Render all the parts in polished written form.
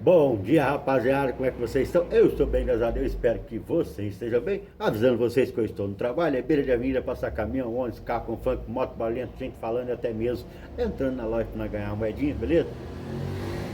Bom dia, rapaziada, como é que vocês estão? Eu estou bem, graças a Deus, eu espero que vocês estejam bem. Avisando vocês que eu estou no trabalho, é beira de avenida, passar caminhão, ônibus, carro com funk, moto valente, gente falando e até mesmo entrando na loja para ganhar uma moedinha, beleza?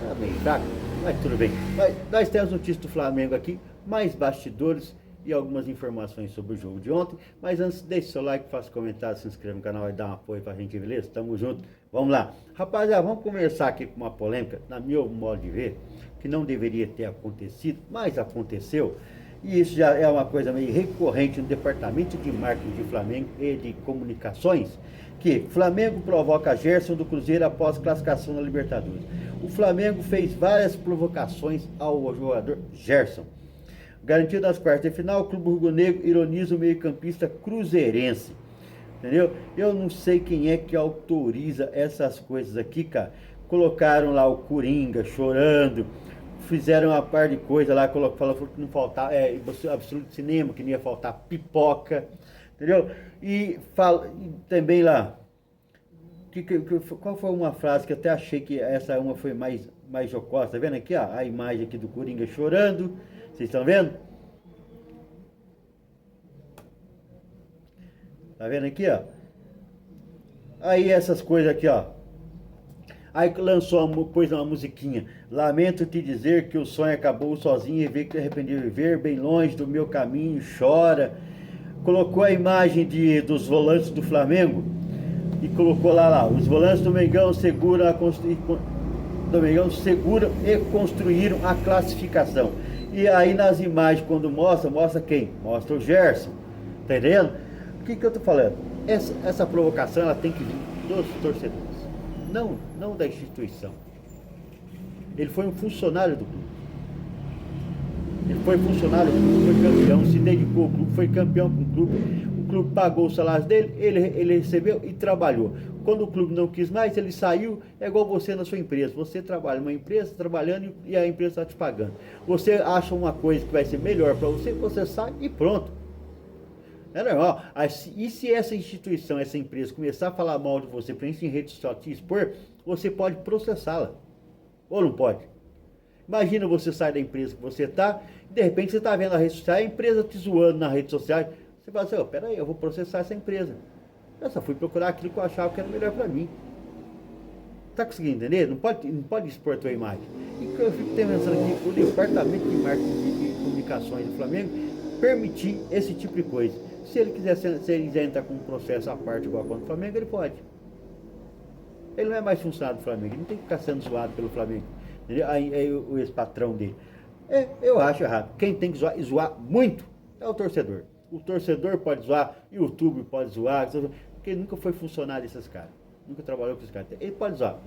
Tá bem fraco, mas tudo bem. Nós temos notícias do Flamengo aqui, mais bastidores e algumas informações sobre o jogo de ontem. Mas antes, deixe seu like, faça comentário, se inscreva no canal e dá um apoio pra gente, beleza? Tamo junto, vamos lá. Rapaziada, vamos conversar aqui com uma polêmica, na meu modo de ver, que não deveria ter acontecido, mas aconteceu. E isso já é uma coisa meio recorrente no departamento de marketing de Flamengo e de comunicações, que Flamengo provoca Gerson do Cruzeiro após classificação na Libertadores. O Flamengo fez várias provocações ao jogador Gerson. Garantido nas quartas de final, o Clube Rubro-Negro ironiza o meio-campista cruzeirense. Entendeu? Eu não sei quem é que autoriza essas coisas aqui, cara. Colocaram lá o Coringa chorando, fizeram uma par de coisa lá, falaram que não faltava, absoluto cinema, que não ia faltar pipoca, entendeu? E também lá, qual foi uma frase que eu até achei que essa uma foi mais jocosa, tá vendo aqui, ó, a imagem aqui do Coringa chorando, vocês estão vendo? Tá vendo aqui, ó? Aí essas coisas aqui, ó. Aí pôs uma musiquinha. Lamento te dizer que o sonho acabou sozinho e ver que arrependi de viver bem longe do meu caminho, chora. Colocou a imagem dos volantes do Flamengo e colocou lá, os volantes do Mengão seguram e construíram a classificação. E aí nas imagens, quando mostra quem? Mostra o Gerson. Tá entendendo? O que eu tô falando? Essa provocação ela tem que vir dos torcedores, não da instituição. Ele foi um funcionário do clube. Ele foi funcionário do clube, foi campeão, se dedicou ao clube, foi campeão com o clube pagou o salário dele, ele recebeu e trabalhou. Quando o clube não quis mais, ele saiu, é igual você na sua empresa. Você trabalha numa empresa, trabalhando e a empresa está te pagando. Você acha uma coisa que vai ser melhor para você sai e pronto. É normal. E se essa instituição, essa empresa começar a falar mal de você, para isso em rede social te expor, você pode processá-la. Ou não pode? Imagina você sair da empresa que você está, e de repente você está vendo a rede social, a empresa te zoando na rede social. Você fala assim, peraí, eu vou processar essa empresa. Eu só fui procurar aquilo que eu achava que era melhor para mim. Tá conseguindo entender? Não pode expor a tua imagem. E eu fico pensando aqui, o departamento de marketing e comunicações do Flamengo permitir esse tipo de coisa. Se ele quiser entrar com um processo à parte igual contra o Flamengo, ele pode. Ele não é mais funcionário do Flamengo, ele não tem que ficar sendo zoado pelo Flamengo. Aí o ex-patrão dele. Eu acho errado. Quem tem que zoar, e zoar muito, é o torcedor. O torcedor pode zoar, o YouTube pode zoar, porque ele nunca foi funcionário desses caras. Nunca trabalhou com esses caras. Ele pode zoar,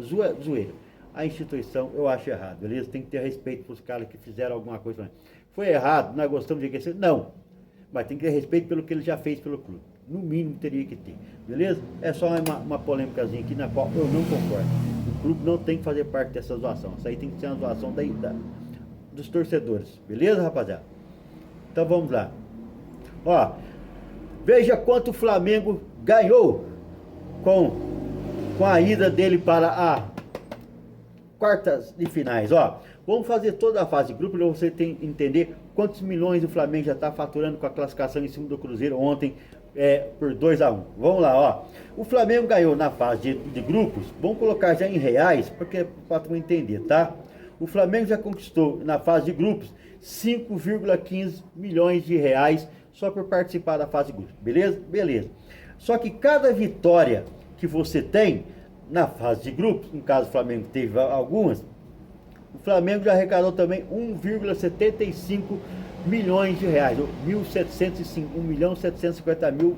zoeira. A instituição, eu acho errado, beleza? Tem que ter respeito para os caras que fizeram alguma coisa. Foi errado, nós gostamos de enriquecer? Não. Mas tem que ter respeito pelo que ele já fez pelo clube. No mínimo teria que ter, beleza? É só uma polêmicazinha aqui na qual eu não concordo. O clube não tem que fazer parte dessa zoação. Isso aí tem que ser uma zoação dos torcedores, beleza, rapaziada? Então vamos lá. Ó, veja quanto o Flamengo ganhou com a ida dele para a quartas de finais, ó. Vamos fazer toda a fase de grupo para você entender quantos milhões o Flamengo já está faturando com a classificação em cima do Cruzeiro ontem por 2-1. Vamos lá, ó. O Flamengo ganhou na fase de grupos, vamos colocar já em reais, porque para tu entender, tá? O Flamengo já conquistou na fase de grupos 5,15 milhões de reais só por participar da fase de grupos, beleza? Beleza. Só que cada vitória que você tem na fase de grupos, no caso o Flamengo teve algumas, o Flamengo já arrecadou também 1,75 milhões de reais, 1.750.000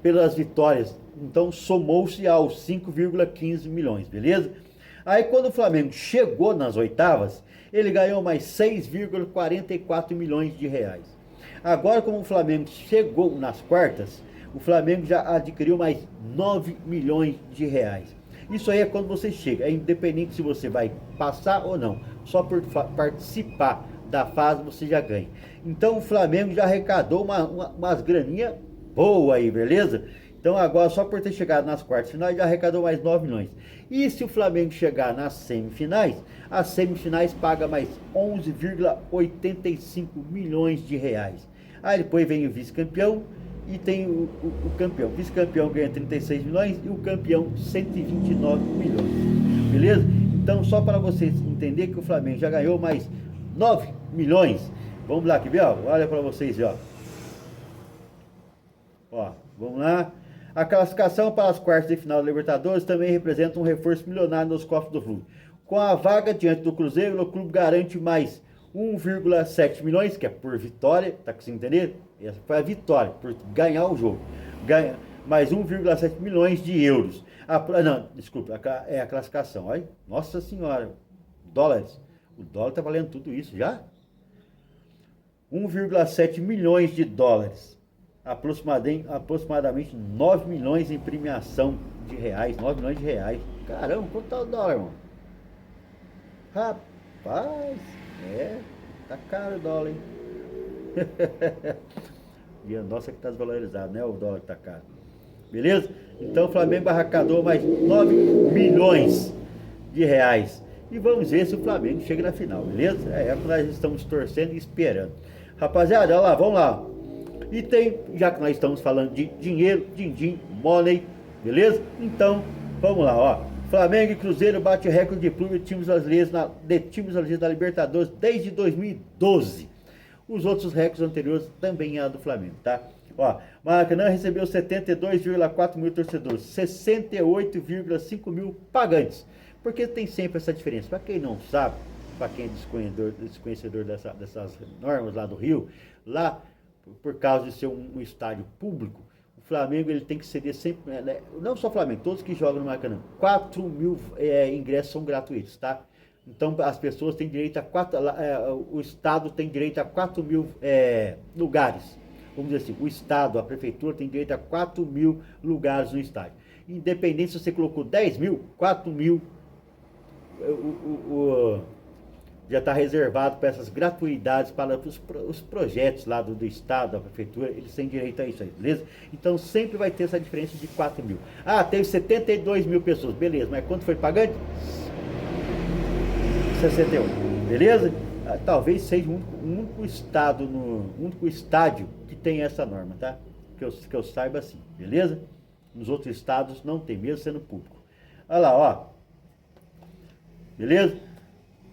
pelas vitórias. Então somou-se aos 5,15 milhões, beleza? Aí quando o Flamengo chegou nas oitavas, ele ganhou mais 6,44 milhões de reais. Agora, como o Flamengo chegou nas quartas, o Flamengo já adquiriu mais 9 milhões de reais. Isso aí é quando você chega, é independente se você vai passar ou não. Só por participar da fase você já ganha. Então o Flamengo já arrecadou umas graninhas boas aí, beleza? Então agora, só por ter chegado nas quartas finais, já arrecadou mais 9 milhões. E se o Flamengo chegar nas semifinais, as semifinais paga mais 11,85 milhões de reais. Aí depois vem o vice-campeão e tem o campeão. O vice-campeão ganha 36 milhões e o campeão 129 milhões. Beleza? Então, só para vocês entenderem que o Flamengo já ganhou mais 9 milhões. Vamos lá, aqui, ó. Olha para vocês, ó. Ó, vamos lá. A classificação para as quartas de final da Libertadores também representa um reforço milionário nos cofres do clube. Com a vaga diante do Cruzeiro, o clube garante mais 1,7 milhões, que é por vitória, tá conseguindo entender? Essa foi a vitória, por ganhar o jogo. Ganha mais 1,7 milhões de euros. Não, desculpa, é a classificação. Olha, nossa senhora, dólares. O dólar tá valendo tudo isso já? 1,7 milhões de dólares. Aproximadamente 9 milhões em premiação de reais. 9 milhões de reais. Caramba, quanto tá o dólar, irmão? Rapaz, tá caro o dólar, hein? E a nossa que tá desvalorizado, né? O dólar que tá caro. Beleza? Então o Flamengo arrecadou mais 9 milhões de reais. E vamos ver se o Flamengo chega na final, beleza? É o que nós estamos torcendo e esperando. Rapaziada, olha lá, vamos lá. E tem, já que nós estamos falando de dinheiro, din-din, money, beleza? Então, vamos lá, ó. Flamengo e Cruzeiro bate recorde de clube de times brasileiros da Libertadores desde 2012. Os outros recordes anteriores também eram do Flamengo, tá? Ó, Maracanã recebeu 72,4 mil torcedores, 68,5 mil pagantes. Porque tem sempre essa diferença. Para quem não sabe, para quem é desconhecedor dessas normas lá do Rio, lá, por causa de ser um estádio público, o Flamengo ele tem que ceder sempre, né? Não só o Flamengo, todos que jogam no Maracanã, 4 mil ingressos são gratuitos, tá? Então as pessoas têm direito a o Estado tem direito a 4 mil lugares. Vamos dizer assim, o Estado, a Prefeitura tem direito a 4 mil lugares no estádio. Independente se você colocou 10 mil, 4 mil já está reservado para essas gratuidades para os projetos lá do Estado, da Prefeitura, eles têm direito a isso aí, beleza? Então sempre vai ter essa diferença de 4 mil. Ah, teve 72 mil pessoas, beleza, mas quanto foi pagante? 61, beleza? Ah, talvez seja o único estádio que tem essa norma, tá? Que eu saiba assim, beleza? Nos outros estados não tem, mesmo sendo público. Olha lá, ó. Beleza?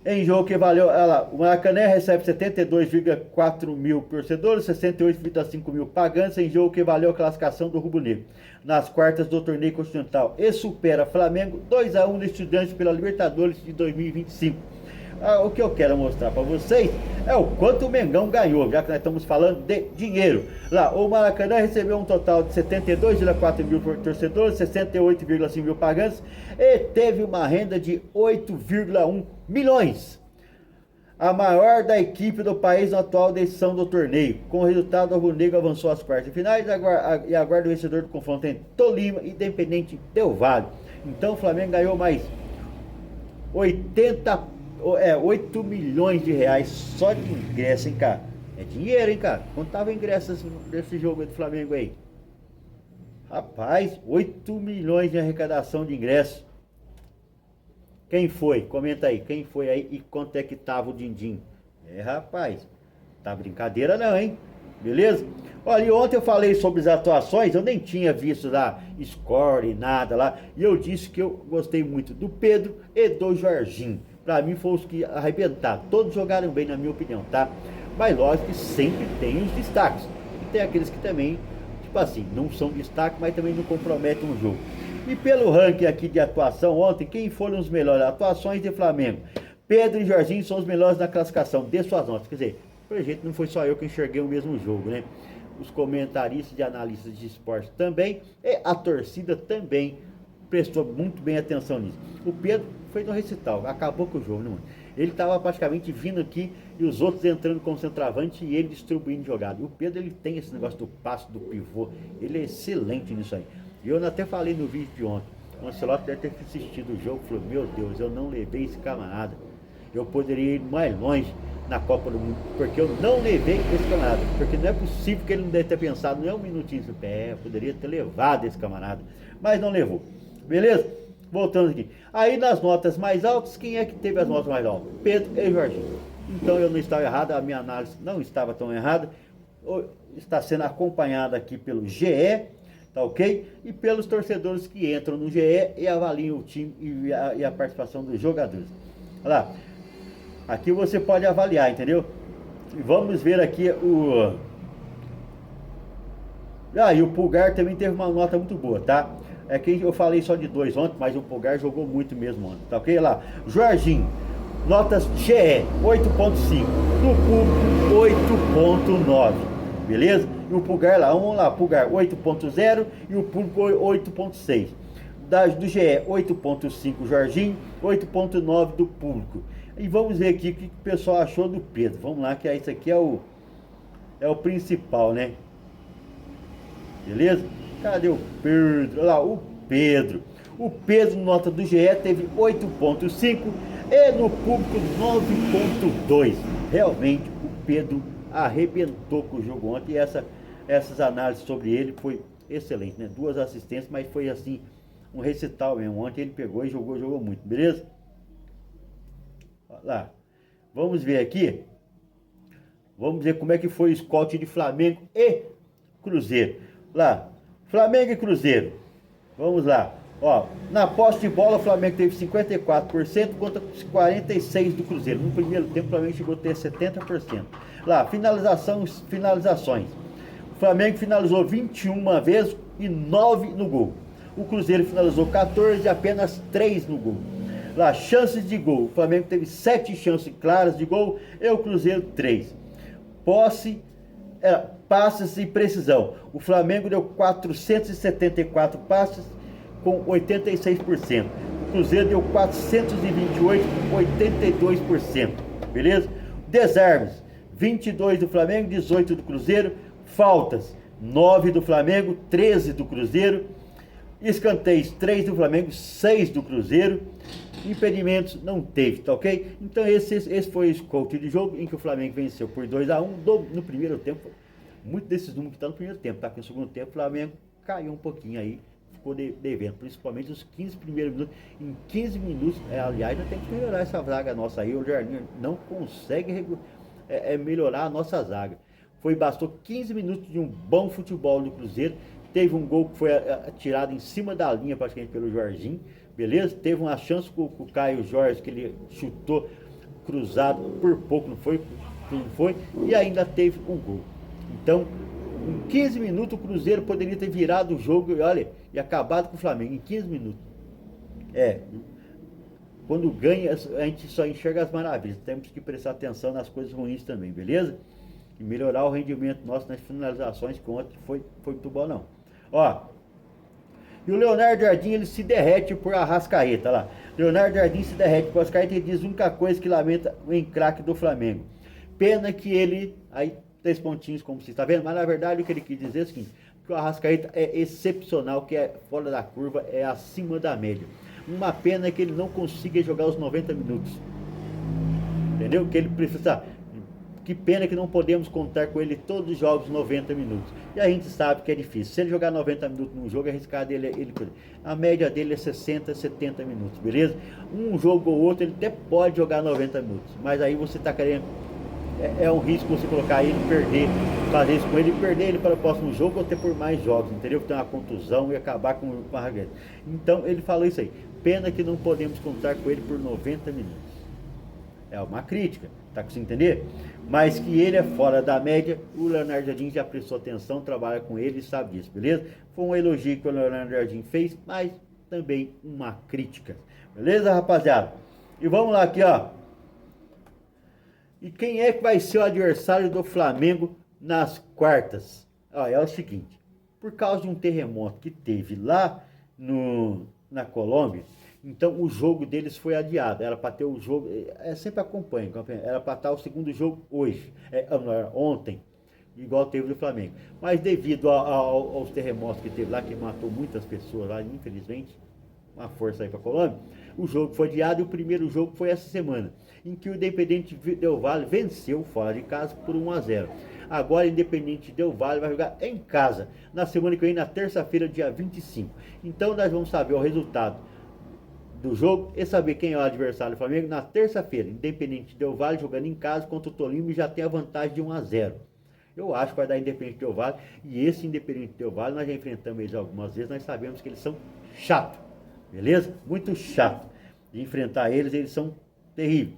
Em jogo que valeu, olha lá, o Maracanã recebe 72,4 mil torcedores, 68,5 mil pagantes, em jogo que valeu a classificação do Rubro Negro nas quartas do torneio continental e supera Flamengo 2-1 no Estudiantes pela Libertadores de 2025. O que eu quero mostrar para vocês é o quanto o Mengão ganhou, já que nós estamos falando de dinheiro. Lá, o Maracanã recebeu um total de 72,4 mil torcedores, 68,5 mil pagantes e teve uma renda de 8,1 milhões. A maior da equipe do país na atual edição do torneio. Com o resultado, o Rubro Negro avançou às quartas finais e aguarda o vencedor do confronto entre Tolima e Independente Del Valle. Então o Flamengo ganhou mais 8 milhões de reais só de ingresso, hein, cara? É dinheiro, hein, cara? Quanto tava ingresso desse jogo do Flamengo aí? Rapaz, 8 milhões de arrecadação de ingresso. Quem foi? Comenta aí. Quem foi aí e quanto é que tava o din-din? Rapaz, tá brincadeira não, hein? Beleza? Olha, e ontem eu falei sobre as atuações, eu nem tinha visto lá score e nada lá, e eu disse que eu gostei muito do Pedro e do Jorginho. Pra mim foram os que arrebentaram. Todos jogaram bem, na minha opinião, tá? Mas lógico que sempre tem os destaques. E tem aqueles que também, tipo assim, não são destaque, mas também não comprometem o jogo. E pelo ranking aqui de atuação ontem, quem foram os melhores atuações de Flamengo? Pedro e Jorginho são os melhores na classificação, dê suas notas. Quer dizer, pelo jeito não foi só eu que enxerguei o mesmo jogo, né? Os comentaristas e analistas de esporte também, e a torcida também prestou muito bem atenção nisso. O Pedro foi no recital, acabou com o jogo, né, mano? Ele estava praticamente vindo aqui e os outros entrando como centroavante e ele distribuindo jogada. E o Pedro, ele tem esse negócio do passe, do pivô, ele é excelente nisso aí. E eu até falei no vídeo de ontem, o Ancelotti deve ter assistido o jogo e falou, meu Deus, eu não levei esse camarada. Eu poderia ir mais longe na Copa do Mundo, porque eu não levei esse camarada, porque não é possível que ele não deve ter pensado, não é um minutinho, poderia ter levado esse camarada, mas não levou, beleza? Voltando aqui, aí nas notas mais altas, quem é que teve as notas mais altas? Pedro e Jorginho. Então eu não estava errado, a minha análise não estava tão errada, está sendo acompanhada aqui pelo GE, tá ok? E pelos torcedores que entram no GE e avaliam o time e a participação dos jogadores. Olha lá, aqui você pode avaliar, entendeu? E vamos ver aqui o... e o Pulgar também teve uma nota muito boa, tá? É que eu falei só de 2 ontem, mas o Pulgar jogou muito mesmo ontem, tá ok? Olha lá, Jorginho, notas GE, 8.5, no público 8.9, beleza? E o Pulgar lá, vamos lá, Pulgar 8.0 e o público 8.6. Do GE 8.5 Jorginho, 8.9 do público. E vamos ver aqui o que o pessoal achou do Pedro. Vamos lá, que isso aqui é o principal, né? Beleza? Cadê o Pedro? Olha lá, o Pedro. O Pedro, nota do GE, teve 8.5 e no público 9.2. Realmente, o Pedro arrebentou com o jogo ontem. E essas análises sobre ele foi excelente, né? 2 assistências, mas foi assim, um recital mesmo. Ontem ele pegou e jogou muito, beleza? Olha lá. Vamos ver aqui. Vamos ver como é que foi o scout de Flamengo e Cruzeiro. Lá, Flamengo e Cruzeiro. Vamos lá. Ó, na posse de bola, o Flamengo teve 54% contra 46% do Cruzeiro. No primeiro tempo, o Flamengo chegou a ter 70%. Lá, finalizações. O Flamengo finalizou 21 vezes e 9 no gol. O Cruzeiro finalizou 14 e apenas 3 no gol. Lá, chances de gol. O Flamengo teve 7 chances claras de gol e o Cruzeiro 3. Posse, passes e precisão. O Flamengo deu 474 passes com 86%. O Cruzeiro deu 428 com 82%. Beleza? Desarmes, 22 do Flamengo, 18 do Cruzeiro. Faltas, 9 do Flamengo, 13 do Cruzeiro. Escanteios, 3 do Flamengo, 6 do Cruzeiro. Impedimentos não teve, tá ok? Então esse foi o scout de jogo em que o Flamengo venceu por 2-1 no primeiro tempo. Muito desses números que estão no primeiro tempo, tá? Porque no segundo tempo o Flamengo caiu um pouquinho aí, ficou devendo, principalmente os 15 primeiros minutos. Em 15 minutos, aliás, nós temos que melhorar essa zaga nossa aí. O Jardim não consegue melhorar a nossa zaga. Bastou 15 minutos de um bom futebol do Cruzeiro. Teve um gol que foi atirado em cima da linha praticamente pelo Jorginho, beleza? Teve uma chance com o Caio Jorge, que ele chutou cruzado por pouco, não foi? E ainda teve um gol. Então, em 15 minutos o Cruzeiro poderia ter virado o jogo e acabado com o Flamengo, em 15 minutos. Quando ganha, a gente só enxerga as maravilhas. Temos que prestar atenção nas coisas ruins também, beleza? E melhorar o rendimento nosso nas finalizações, que ontem foi muito bom não. Ó, e o Leonardo Jardim, ele se derrete por Arrascaeta, lá. Leonardo Jardim se derrete por Arrascaeta e diz a única coisa que lamenta o encraque do Flamengo. Pena que ele, aí 3 pontinhos como você está vendo, mas na verdade o que ele quis dizer é o seguinte, que o Arrascaeta é excepcional, que é fora da curva, é acima da média. Uma pena que ele não consiga jogar os 90 minutos. Entendeu? Que ele precisa... Que pena que não podemos contar com ele todos os jogos 90 minutos. E a gente sabe que é difícil. Se ele jogar 90 minutos num jogo, arriscado ele a média dele é 60, 70 minutos, beleza? Um jogo ou outro ele até pode jogar 90 minutos. Mas aí você está querendo... É um risco você colocar ele, fazer isso com ele, perder ele para o próximo jogo ou até por mais jogos, entendeu? Ter uma contusão e acabar com a raguete. Então ele falou isso aí. Pena que não podemos contar com ele por 90 minutos. É uma crítica, tá conseguindo entender? Mas que ele é fora da média, o Leonardo Jardim já prestou atenção, trabalha com ele e sabe disso, beleza? Foi um elogio que o Leonardo Jardim fez, mas também uma crítica. Beleza, rapaziada? E vamos lá aqui, ó. E quem é que vai ser o adversário do Flamengo nas quartas? Ó, é o seguinte, por causa de um terremoto que teve lá na Colômbia, então o jogo deles foi adiado. Era para ter o jogo, sempre acompanha, era para estar o segundo jogo hoje, ontem, igual teve do Flamengo. Mas devido aos terremotos que teve lá, que matou muitas pessoas lá, infelizmente, uma força aí para a Colômbia. O jogo foi adiado e o primeiro jogo foi essa semana, em que o Independente Del Valle venceu fora de casa por 1-0. Agora o Independente Del Valle vai jogar em casa, na semana que vem, na terça-feira, dia 25. Então nós vamos saber o resultado do jogo e saber quem é o adversário do Flamengo na terça-feira. Independente Del Valle jogando em casa contra o Tolima e já tem a vantagem de 1-0. Eu acho que vai dar Independente Del Valle. E esse Independente Del Valle nós já enfrentamos eles algumas vezes. Nós sabemos que eles são chatos, beleza? Muito chato de enfrentar eles. Eles são terríveis.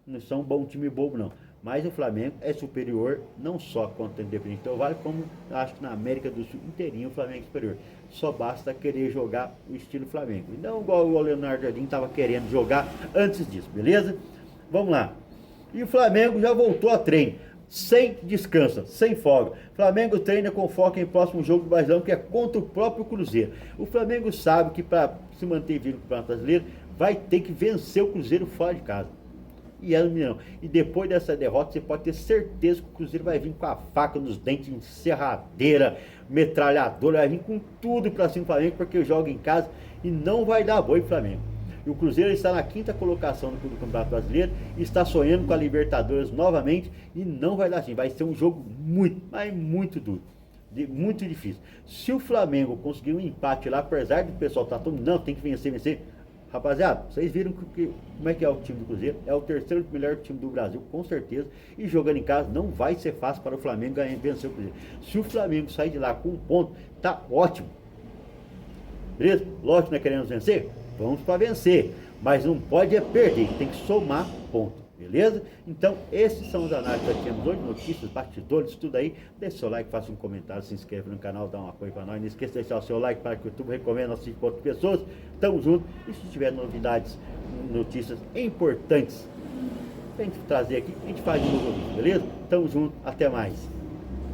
Não são um bom time bobo não. Mas o Flamengo é superior, não só contra o Independente Del Valle, como acho que na América do Sul inteirinho o Flamengo é superior. Só basta querer jogar o estilo Flamengo. E não igual o Leonardo Jardim estava querendo jogar antes disso, beleza? Vamos lá. E o Flamengo já voltou a treino, sem descanso, sem folga. O Flamengo treina com foco em próximo jogo do Brasileirão, que é contra o próprio Cruzeiro. O Flamengo sabe que para se manter vivo no Campeonato Brasileiro, vai ter que vencer o Cruzeiro fora de casa. E é no Mineirão. E depois dessa derrota, você pode ter certeza que o Cruzeiro vai vir com a faca nos dentes, encerradeira, metralhadora, vai vir com tudo para cima do Flamengo, porque joga em casa e não vai dar boi pro Flamengo. E o Cruzeiro está na 5ª colocação do Campeonato Brasileiro, está sonhando com a Libertadores novamente e não vai dar assim. Vai ser um jogo muito, mas muito duro. Muito difícil. Se o Flamengo conseguir um empate lá, apesar do pessoal estar todo, não, tem que vencer. Rapaziada, vocês viram como é que é o time do Cruzeiro? É o terceiro melhor time do Brasil, com certeza. E jogando em casa não vai ser fácil para o Flamengo vencer o Cruzeiro. Se o Flamengo sair de lá com um ponto, tá ótimo. Beleza? Lógico que nós queremos vencer? Vamos para vencer. Mas não pode é perder, tem que somar ponto. Beleza? Então, esses são os análises que nós temos hoje, notícias, bastidores, tudo aí. Deixe seu like, faça um comentário, se inscreva no canal, dá um apoio para nós. Não esqueça de deixar o seu like para que o YouTube recomende nossas para outras pessoas. Tamo junto. E se tiver novidades, notícias importantes, pra gente trazer aqui, a gente faz de novo, beleza? Tamo junto, até mais.